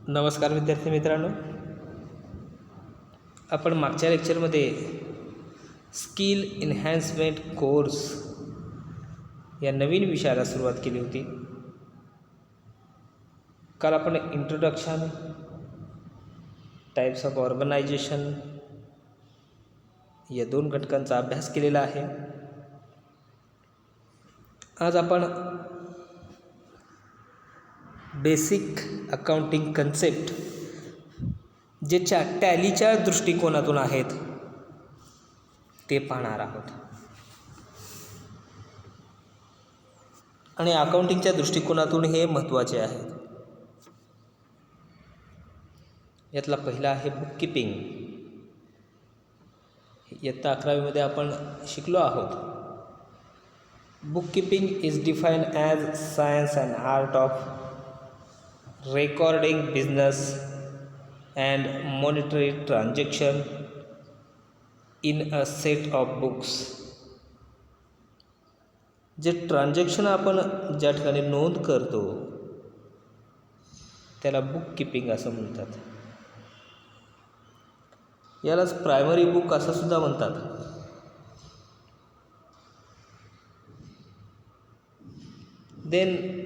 नमस्कार विद्यार्थी मित्रांनो, आपण मागच्या लेक्चरमध्ये स्किल एन्हान्समेंट कोर्स या नवीन विषयाला सुरुवात केली होती. काल आपण इंट्रोडक्शन, टाइप्स ऑफ ऑर्गनायझेशन या 2 घटकांचा अभ्यास केलेला आहे. आज आपण बेसिक अकाउंटिंग कन्सेप्ट ज्याच्या टॅलीच्या दृष्टिकोनातून आहेत ते पाहणार आहोत. आणि अकाउंटिंगच्या दृष्टिकोनातून हे महत्त्वाचे आहेत. यातला पहिला आहे बुककीपिंग. इयत्ता 11वीमध्ये आपण शिकलो आहोत. Bookkeeping is defined as science and art of recording business and monetary transaction in a set of books. जे ट्रान्झॅक्शन आपण ज्या ठिकाणी नोंद करतो त्याला बुक किपिंग असं म्हणतात. यालाच प्रायमरी बुक असं सुद्धा म्हणतात. देन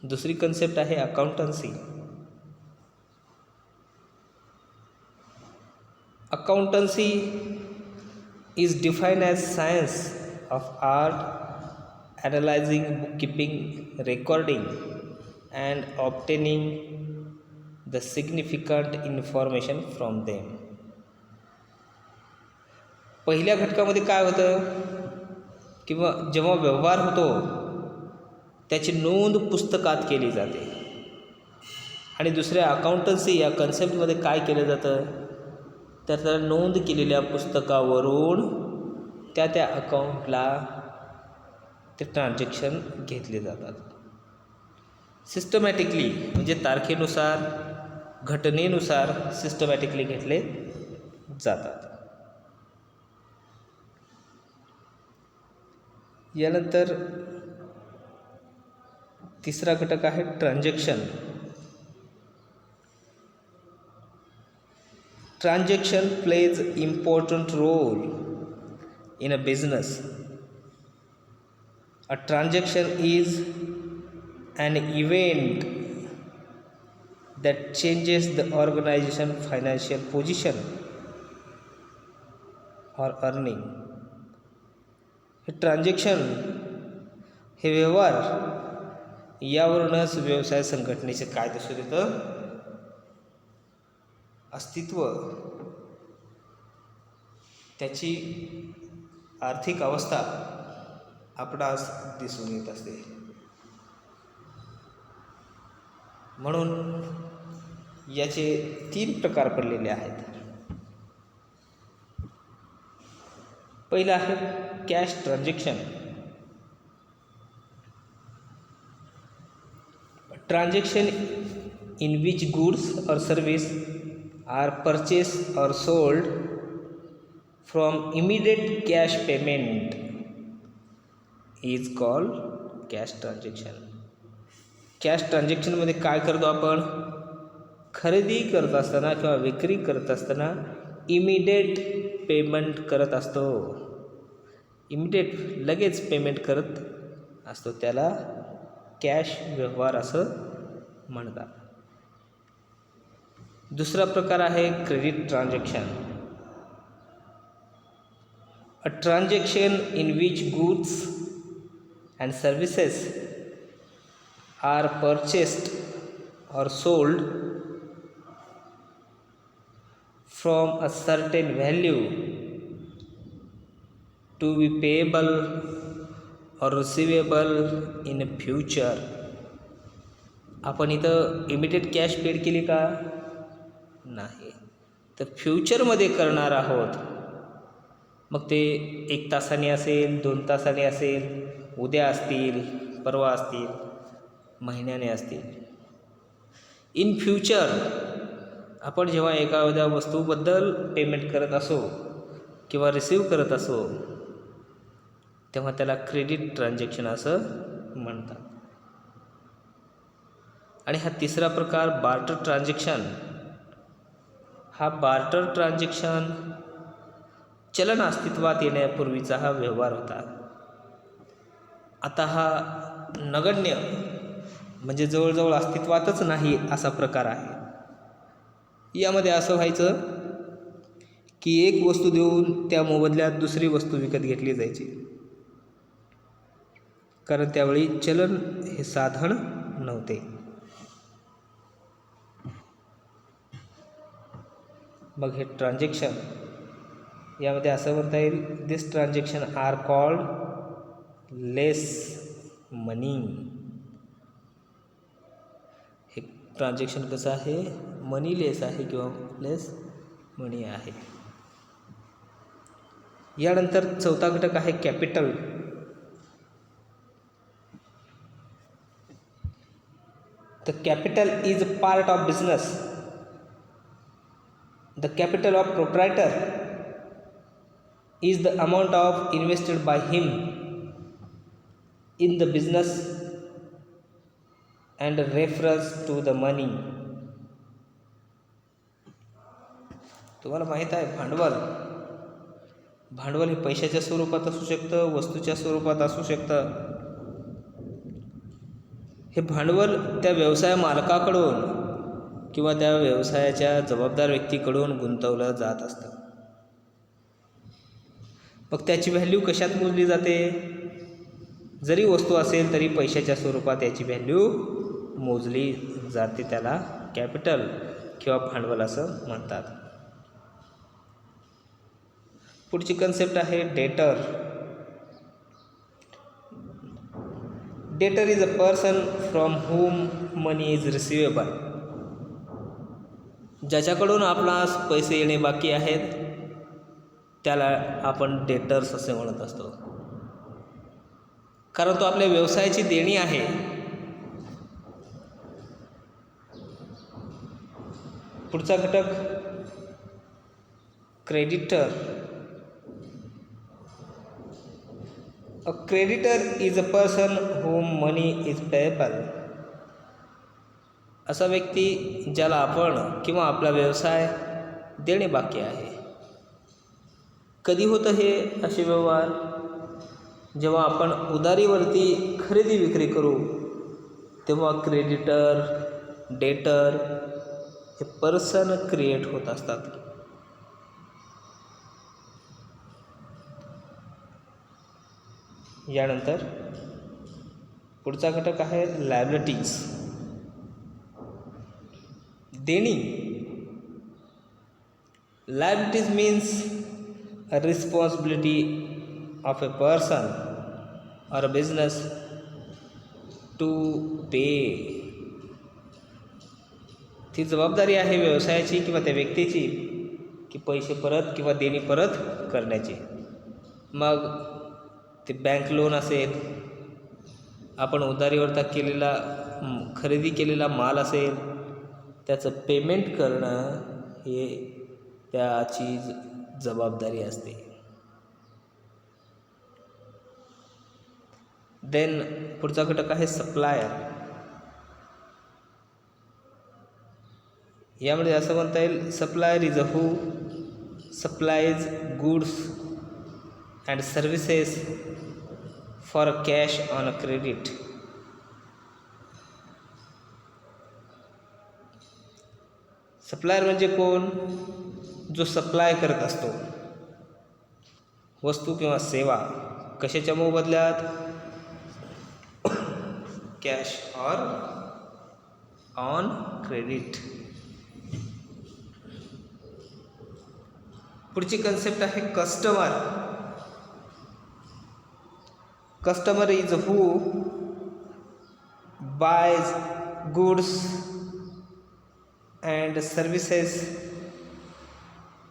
दुसरी कन्सेप्ट आहे accountancy. Accountancy is defined as science of art analysing, bookkeeping, recording and obtaining the significant information from them. पहिल्या घटकामध्ये काय होतं, किंवा जेव्हा व्यवहार होतो त्याची नोंद पुस्तकात केली जाते. आणि दुसऱ्या अकाउंटन्सी या कन्सेप्टमध्ये काय केलं जातं, तर त्या नोंद केलेल्या पुस्तकावरून त्या अकाउंटला ते ट्रान्झॅक्शन घेतले जातात. सिस्टमॅटिकली म्हणजे तारखेनुसार, घटनेनुसार सिस्टमॅटिकली घेतले जातात. यानंतर तिसरा घटक आहे transaction. Transaction plays important role in a business. A transaction is an event that changes the organization financial position or earning. हे ट्रान्झॅक्शन, हे व्यवहार यावरूनच व्यवसाय संघटनेचे काय दिसून येतं, अस्तित्व, त्याची आर्थिक अवस्था आपणास दिसून येत असते. म्हणून याचे 3 प्रकार पडलेले आहेत. पहिला आहे cash transaction. Transaction in which goods or service are purchased or sold from immediate cash payment is called cash transaction. Cash ट्रान्झॅक्शनमध्ये काय करतो आपण, खरेदी करत असताना किंवा विक्री करत असताना इमिडिएट पेमेंट करत असतो. इमिडिएट लगेच पेमेंट करत असतो, त्याला कॅश व्यवहार असं म्हणतात. दुसरा प्रकार आहे credit transaction. A transaction in which goods and services are purchased or sold from a certain value to be payable or receivable in a future. आपण इथं इमिडिएट कॅश पेड केली का नाही, तर फ्युचरमध्ये करणार आहोत. मग ते 1 तासाने असेल, 2 तासाने असेल, उद्या असतील, परवा असतील, महिन्याने असतील. इन फ्युचर आपण जेव्हा एखाद्या वस्तूबद्दल पेमेंट करत असो किंवा रिसीव करत असो तेव्हा त्याला क्रेडिट ट्रान्झॅक्शन असं म्हणतात. आणि हा तिसरा प्रकार बार्टर ट्रान्झॅक्शन. हा बार्टर ट्रान्झॅक्शन चलन अस्तित्वात येण्यापूर्वीचा हा व्यवहार होता. आता हा नगण्य म्हणजे जवळजवळ अस्तित्वातच नाही असा प्रकार आहे. यामध्ये असं व्हायचं की एक वस्तू देऊन त्या मोबदल्यात दुसरी वस्तू विकत घेतली जायची, कारण त्यावेळी चलन हे साधन नव्हते. मग हे ट्रान्झॅक्शन यामध्ये असं म्हणता येईल, दिस ट्रान्झॅक्शन आर कॉल्ड लेस मनी. हे ट्रान्झॅक्शन कसं आहे, मनी लेस आहे किंवा लेस मनी आहे. यानंतर चौथा घटक आहे capital. The capital is a part of business. The capital of proprietor is the amount of invested by him in the business and reference to the money. तुम्हाला माहीत आहे भांडवल हे पैशाच्या स्वरूपात असू शकतं, वस्तूच्या स्वरूपात असू शकतं. हे भांडवल त्या व्यवसाय मालकाकडून किंवा त्या व्यवसायाच्या जबाबदार व्यक्तीकडून गुंतवलं जात असतं. मग त्याची व्हॅल्यू कशात मोजली जाते? जरी वस्तू असेल तरी पैशाच्या स्वरूपात याची व्हॅल्यू मोजली जाते. त्याला कॅपिटल किंवा भांडवल असं म्हणतात. पुढची कन्सेप्ट आहे डेटर. डेटर is a person from whom money is receivable. ज्याच्याकडून आपणास पैसे येणे बाकी आहेत त्याला आपण डेटर्स असे म्हणत असतो, कारण तो आपल्या व्यवसायाची देणी आहे. पुढचा घटक creditor. A creditor is a person whom money is payable. असा व्यक्ती ज्याला आपण किंवा आपला व्यवसाय देणे बाकी आहे. कधी होतं हे असे व्यवहार? जेव्हा आपण उधारीवरती खरेदी विक्री करू तेव्हा क्रेडिटर, डेटर हे पर्सन क्रिएट होत असतात. यानंतर पुढचा घटक आहे लायबिलिटीज. देणी. Liabilities means a responsibility of a person और अ बिझनेस टू पे. ती जबाबदारी आहे व्यवसायाची किंवा त्या व्यक्तीची की पैसे परत किंवा देणी परत करण्याची. मग ते बँक लोन असेल, आपण उधारीवर केलेला खरेदी केलेला माल असेल, त्याचं पेमेंट करणं हे त्याची जबाबदारी असते. देन पुढचा घटक आहे सप्लायर. यामध्ये असं म्हणता येईल, supplier is a who supplies goods and services for cash on a credit. Supplier म्हणजे कोण? जो सप्लाय करत असतो वस्तू किंवा सेवा. कशाच्या मोबदल्यात? कॅश और ऑन क्रेडिट. पुढची कन्सेप्ट आहे customer. Customer is who boys goods and services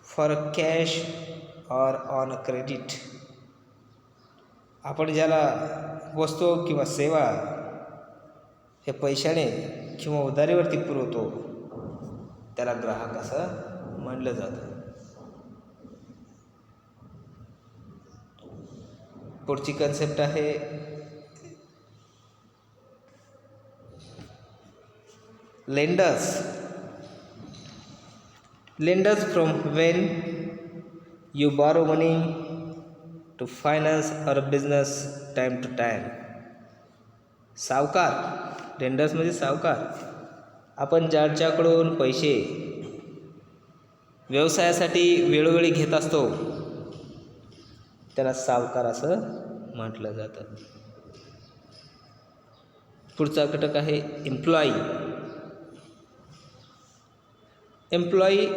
for cash or on credit. आपण ज्याला वस्तू किंवा सेवा हे पैशाने किंवा उधारीवरती पुरवतो त्याला ग्राहक असं म्हणलं जातं. पुढची कन्सेप्ट आहे lenders. Lenders from when you borrow money to finance or business time to time. सावकार. लेंडर्स म्हणजे सावकार. आपण ज्याच्याकडून पैसे व्यवसायासाठी वेळोवेळी घेत असतो त्याला सावकार असं म्हटलं जातं. पुढचा घटक आहे employee. Employee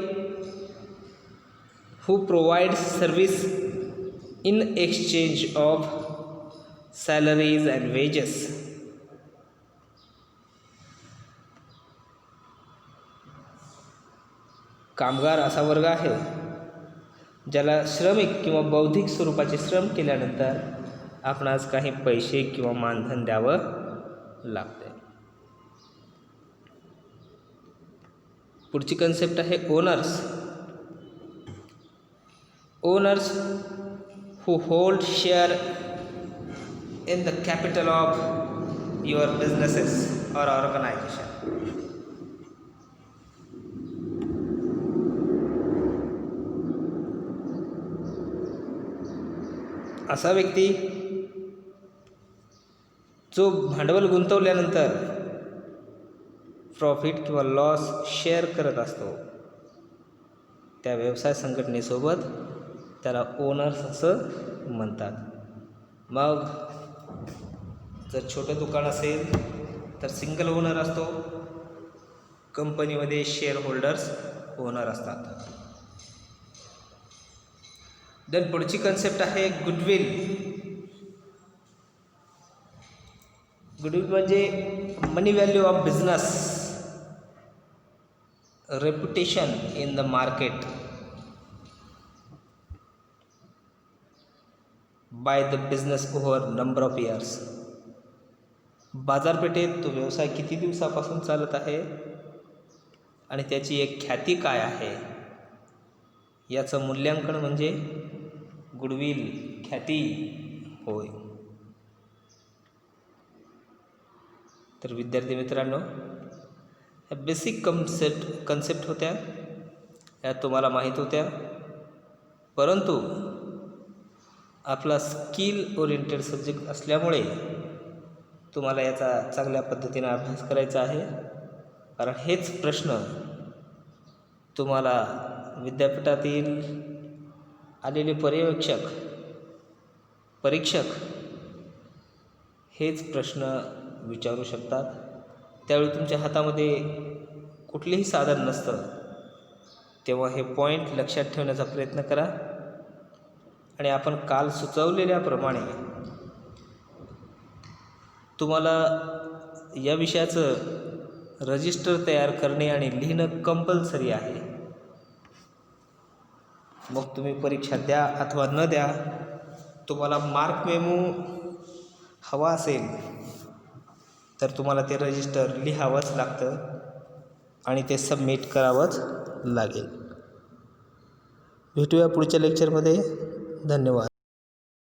who provides service in exchange of salaries and wages. कामगार असा वर्ग आहे ज्याला श्रमिक किंवा बौद्धिक स्वरूपाचे श्रम केल्यानंतर आपणास काही पैसे किंवा मानधन द्यावं लागते. पुढची कन्सेप्ट आहे owners. Owners who hold share in the capital of your businesses or organization. असा व्यक्ती जो भांडवल गुंतवल्यानंतर प्रॉफिट किंवा लॉस शेअर करत असतो त्या व्यवसाय संघटनेसोबत त्याला ओनर्स असं म्हणतात. मग जर छोटं दुकान असेल तर सिंगल ओनर असतो. कंपनीमध्ये शेअर होल्डर्स ओनर असतात. देन पुढची कन्सेप्ट आहे गुडविल. गुडविल म्हणजे money value of business, reputation in the market by the business over number of years. बाजारपेठेत तो व्यवसाय किती दिवसापासून चालत आहे आणि त्याची एक ख्याती काय आहे याचं मूल्यांकन म्हणजे गुडविल, ख्याती होय. तर विद्यार्थी मित्रांनो, ह्या बेसिक कन्सेप्ट होत्या, या तुम्हाला माहीत होत्या, परंतु आपला स्किल ओरिएंटेड सब्जेक्ट असल्यामुळे तुम्हाला याचा चांगल्या पद्धतीने अभ्यास करायचा आहे. कारण हेच प्रश्न तुम्हाला विद्यापीठातील आलेले परीक्षक हेच प्रश्न विचारू शकतात. त्यावेळी तुमच्या हातामध्ये कुठलेही साधन नसतं, तेव्हा हे पॉईंट लक्षात ठेवण्याचा प्रयत्न करा आणि आपण काल सुचवलेल्याप्रमाणे तुम्हाला या विषयाचं रजिस्टर तयार करणे आणि लिहिणं कंपल्सरी आहे. मग तुम्ही परीक्षा द्या अथवा न द्या, तुम्हाला मार्क मेमो हवा असेल तर तुम्हाला ते रजिस्टर लिहावंच लागतं आणि ते सबमिट करावंच लागेल. भेटूया पुढच्या लेक्चरमध्ये. धन्यवाद.